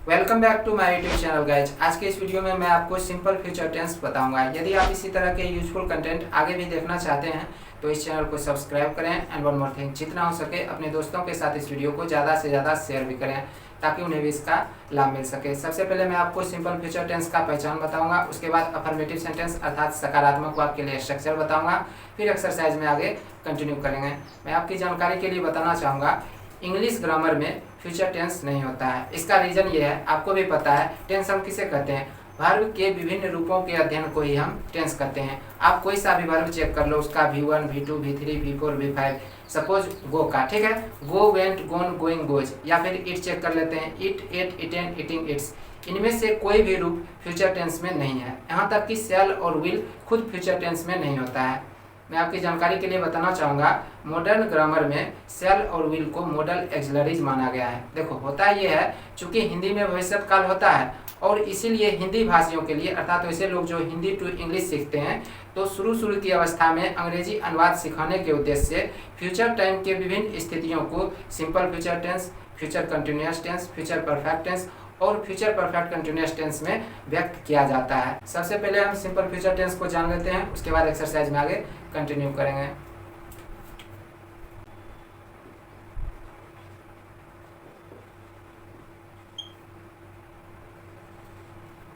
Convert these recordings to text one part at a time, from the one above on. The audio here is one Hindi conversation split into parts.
Welcome back to my YouTube channel guys. आज के इस वीडियो में मैं आपको सिंपल फ्यूचर टेंस बताऊंगा। यदि आप इसी तरह के यूजफुल कंटेंट आगे भी देखना चाहते हैं तो इस चैनल को सब्सक्राइब करें एंड वन मोर थिंग, जितना हो सके अपने दोस्तों के साथ इस वीडियो को ज़्यादा से ज़्यादा शेयर भी करें ताकि उन्हें भी इसका लाभ मिल सके। सबसे पहले मैं आपको सिंपल फ्यूचर टेंस का पहचान बताऊंगा, उसके बाद अफर्मेटिव सेंटेंस अर्थात सकारात्मक वाक्य के लिए स्ट्रक्चर बताऊंगा, फिर एक्सरसाइज में आगे कंटिन्यू करेंगे। मैं आपकी जानकारी के लिए बताना चाहूँगा, इंग्लिश ग्रामर में फ्यूचर टेंस नहीं होता है। इसका रीज़न ये है, आपको भी पता है टेंस हम किसे कहते हैं, वर्ब के विभिन्न रूपों के अध्ययन को ही हम टेंस कहते हैं। आप कोई सा भी वर्ब चेक कर लो, उसका V1, V2, V3, V4, V5, suppose गो का, ठीक है, go, went, gone, going, goes, या फिर इट चेक कर लेते हैं, eat, ate, eaten, eating, eats. इनमें से कोई भी रूप फ्यूचर टेंस में नहीं है। यहाँ तक कि शैल और विल खुद फ्यूचर टेंस में नहीं होता है। मैं आपकी जानकारी के लिए बताना चाहूँगा, मॉडर्न ग्रामर में शैल और विल को मॉडल एक्सिलरीज माना गया है। देखो, होता ये है, चूंकि हिंदी में भविष्य काल होता है और इसीलिए हिंदी भाषियों के लिए, अर्थात वैसे लोग जो हिंदी टू इंग्लिश सीखते हैं, तो शुरू की अवस्था में अंग्रेजी अनुवाद सिखाने के उद्देश्य से फ्यूचर टाइम के विभिन्न स्थितियों को simple future tense, future continuous tense, future perfect tense और फ्यूचर परफेक्ट कंटिन्यूअस टेंस में व्यक्त किया जाता है। सबसे पहले हम सिंपल फ्यूचर टेंस को जान लेते हैं, उसके बाद एक्सरसाइज में आगे कंटिन्यू करेंगे।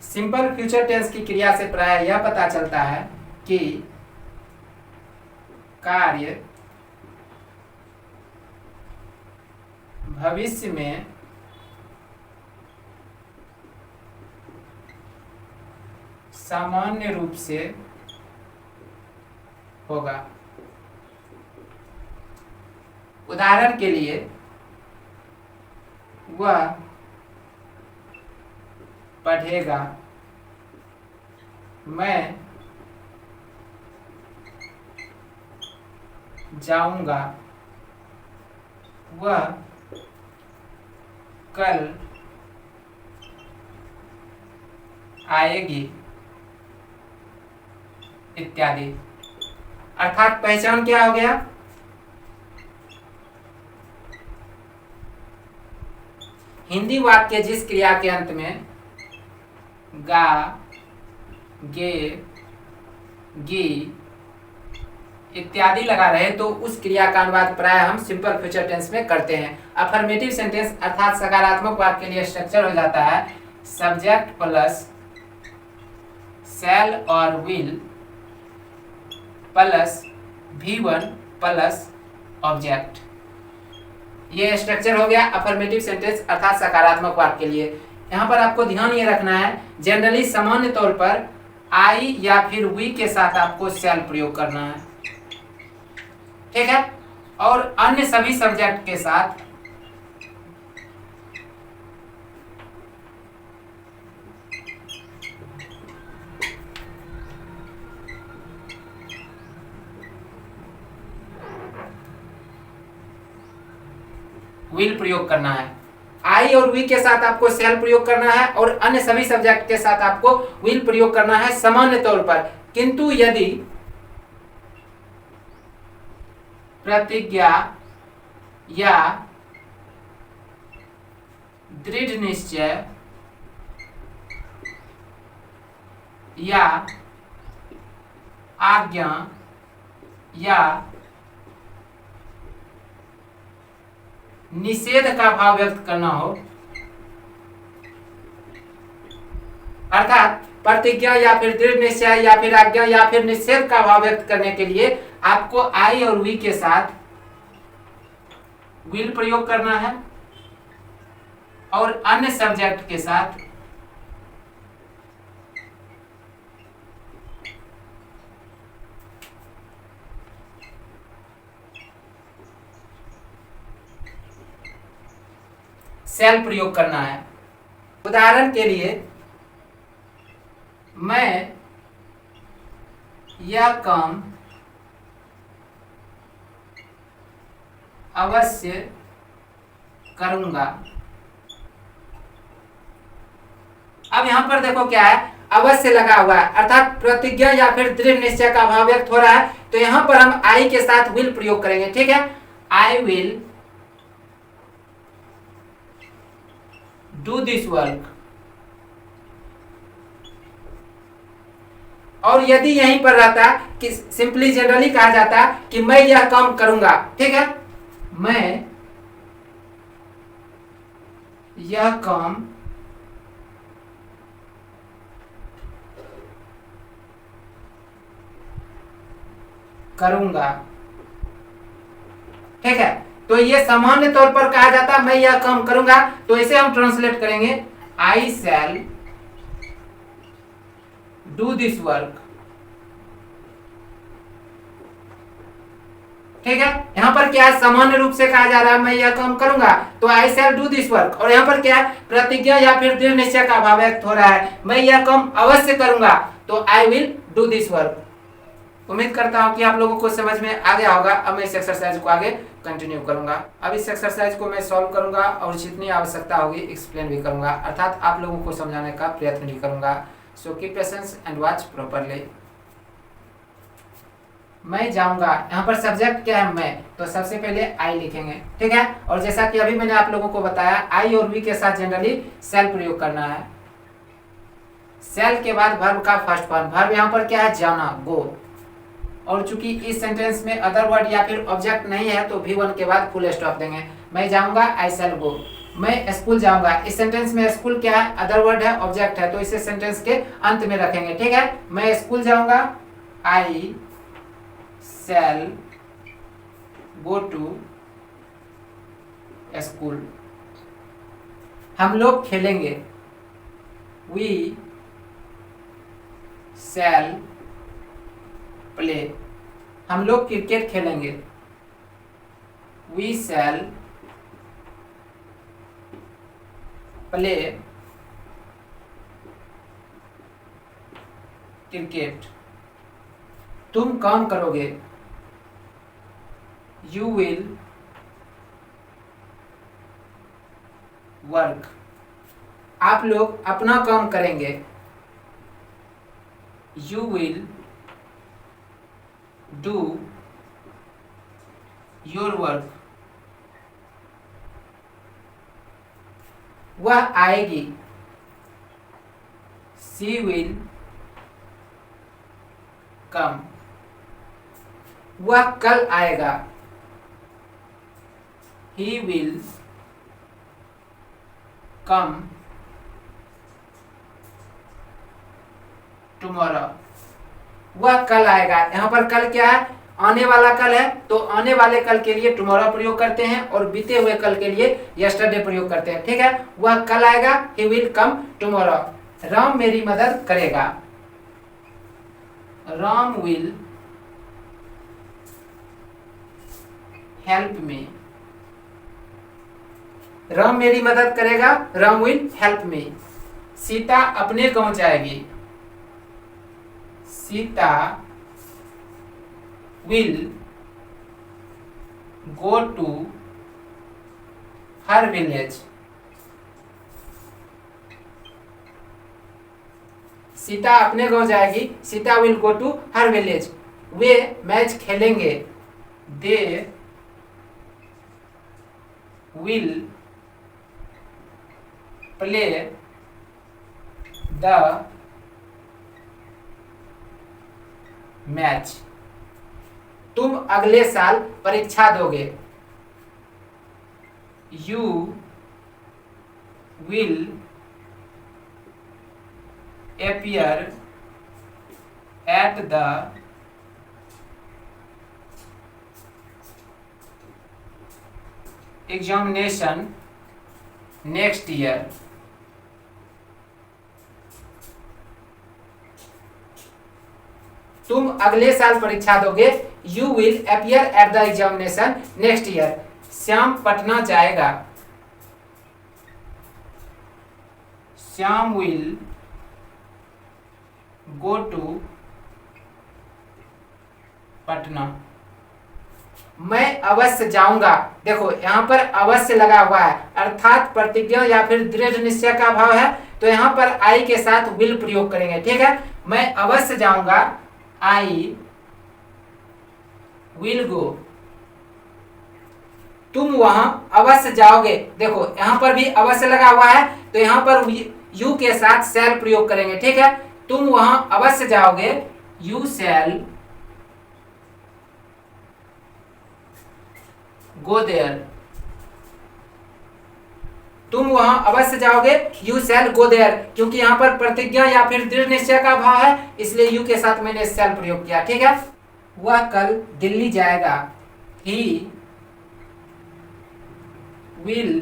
सिंपल फ्यूचर टेंस की क्रिया से प्राय यह पता चलता है कि कार्य भविष्य में सामान्य रूप से होगा। उदाहरण के लिए, वह पढ़ेगा, मैं जाऊंगा, वह कल आएगी, इत्यादि। अर्थात पहचान क्या हो गया, हिंदी वाक्य जिस क्रिया के अंत में गा, गे, गी इत्यादि लगा रहे तो उस क्रिया का अनुवाद प्राय हम सिंपल फ्यूचर टेंस में करते हैं। अफर्मेटिव सेंटेंस अर्थात सकारात्मक वाक्य के लिए स्ट्रक्चर हो जाता है सब्जेक्ट प्लस शैल और will plus V1 plus object. ये स्ट्रक्चर हो गया अफर्मेटिव सेंटेंस अर्थात सकारात्मक वाक्य के लिए। यहाँ पर आपको ध्यान ये रखना है, जनरली सामान्य तौर पर आई या फिर वी के साथ आपको शैल प्रयोग करना है, ठीक है, और अन्य सभी सब्जेक्ट के साथ विल प्रयोग करना है। आई और वी के साथ आपको शैल प्रयोग करना है और अन्य सभी सब्जेक्ट के साथ आपको विल प्रयोग करना है सामान्य तौर पर। किंतु यदि प्रतिज्ञा या दृढ़ निश्चय या आज्ञा या निषेध का भाव व्यक्त करना हो, अर्थात प्रतिज्ञा या फिर दृढ़ निश्चय या फिर आज्ञा या फिर निषेध का भाव व्यक्त करने के लिए आपको आई और वी के साथ विल प्रयोग करना है और अन्य सब्जेक्ट के साथ शैल प्रयोग करना है। उदाहरण के लिए, मैं यह काम अवश्य करूंगा। अब यहां पर देखो क्या है, अवश्य लगा हुआ है, अर्थात प्रतिज्ञा या फिर दृढ़ निश्चय का भाव व्यक्त हो रहा है, तो यहां पर हम आई के साथ विल प्रयोग करेंगे। ठीक है, I will do this work. और यदि यहीं पर रहता कि सिंपली जनरली कहा जाता कि मैं यह काम करूंगा, ठीक है, मैं यह काम करूंगा, ठीक है। तो ये सामान्य तौर पर कहा जाता मैं यह काम करूंगा, तो इसे हम ट्रांसलेट करेंगे आई शैल डू दिस वर्क, ठीक है। यहां पर क्या है, सामान्य रूप से कहा जा रहा है मैं यह काम करूंगा, तो आई शैल डू दिस वर्क। और यहां पर क्या है, प्रतिज्ञा या फिर दृढ़ निश्चय का भाव व्यक्त हो रहा है, मैं यह काम अवश्य करूंगा, तो I will do this work. उम्मीद करता हूं कि आप लोगों को समझ में आ गया होगा। अब मैं इस एक्सरसाइज को आगे कंटिन्यू करूंगा। अब इस एक्सरसाइज को मैं सॉल्व करूंगा और जितनी आवश्यकता होगी एक्सप्लेन भी करूंगा, अर्थात आप लोगों को समझाने का प्रयत्न भी करूंगा। So keep patience and watch properly. मैं जाऊंगा, यहाँ पर सब्जेक्ट क्या है, मैं, तो सबसे पहले आई लिखेंगे, ठीक है। और जैसा कि अभी मैंने आप लोगों को बताया, आई और वी के साथ जनरली शैल प्रयोग करना है। शैल के बाद वर्ब का फर्स्ट फॉर्म, वर्ब यहाँ पर क्या है, जाना, गो। और चूंकि इस सेंटेंस में अदर वर्ड या फिर ऑब्जेक्ट नहीं है, तो V1 के बाद फुल स्टॉप देंगे। मैं जाऊंगा, आई शैल गो। मैं स्कूल जाऊंगा, इस सेंटेंस में स्कूल क्या है, अदर वर्ड है, ऑब्जेक्ट है, तो इसे सेंटेंस के अंत में रखेंगे, ठीक है। मैं स्कूल जाऊंगा, आई शैल गो टू स्कूल। हम लोग खेलेंगे, वी शैल प्ले। हम लोग क्रिकेट खेलेंगे, वी शैल प्ले क्रिकेट। तुम काम करोगे, यू विल वर्क। आप लोग अपना काम करेंगे, you will do your work. वह आएगी, शी विल कम। वह कल आएगा, ही विल कम टुमारो। वह कल आएगा, यहाँ पर कल क्या है, आने वाला कल है, तो आने वाले कल के लिए टुमारो प्रयोग करते हैं और बीते हुए कल के लिए यस्टरडे प्रयोग करते हैं, ठीक है। वह कल आएगा, he will come tomorrow. Ram मेरी मदद करेगा, Ram will help me. Ram मेरी मदद करेगा, Ram will help me. Sita अपने गांव जाएगी, Sita will go to her village. Sita अपने गांव जाएगी, Sita will go to her village. वे मैच खेलेंगे, they will play the match. तुम अगले साल परीक्षा दोगे, you will appear at the examination next year। तुम अगले साल परीक्षा दोगे, you will appear at the examination next year. Shyam Patna जाएगा, Shyam will go to Patna. मैं अवश्य जाऊंगा, देखो यहाँ पर अवश्य लगा हुआ है, अर्थात प्रतिज्ञा या फिर दृढ़ निश्चय का भाव है, तो यहाँ पर आई के साथ विल प्रयोग करेंगे, ठीक है। मैं अवश्य जाऊंगा, आई विल गो, तुम वहां अवश्य जाओगे। देखो यहां पर भी अवश्य लगा हुआ है, तो यहां पर यू के साथ शैल प्रयोग करेंगे, ठीक है। तुम वहां अवश्य जाओगे, यू शैल गो देयर। तुम वहां अवश्य जाओगे, यू शैल गो देयर, क्योंकि यहां पर प्रतिज्ञा या फिर दृढ़ निश्चय का भाव है, इसलिए यू के साथ मैंने शैल प्रयोग किया, ठीक है। वह कल दिल्ली जाएगा, he will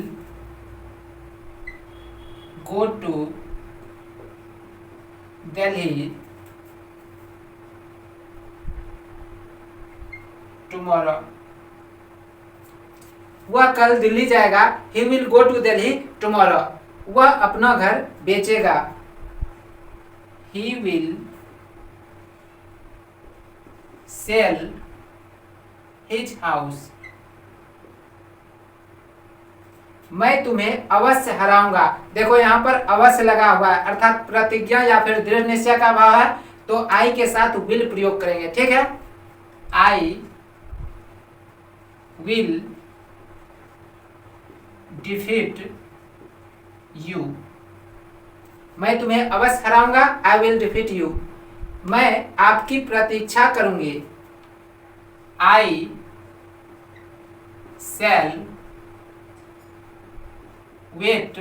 go to Delhi tomorrow. वह कल दिल्ली जाएगा, he will go to Delhi tomorrow. वह अपना घर बेचेगा, he will sell his house. मैं तुम्हें अवश्य हराऊंगा। देखो यहाँ पर अवश्य लगा हुआ है, अर्थात प्रतिज्ञा या फिर दृढ़ निश्चय का भाव है, तो आई के साथ विल प्रयोग करेंगे, ठीक है। I will defeat you. मैं तुम्हें अवश्य हराऊंगा, आई विल डिफीट यू। मैं आपकी प्रतीक्षा करूंगी, आई शैल वेट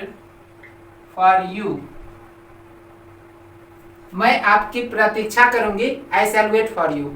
फॉर यू। मैं आपकी प्रतीक्षा करूंगी, आई शैल वेट फॉर यू।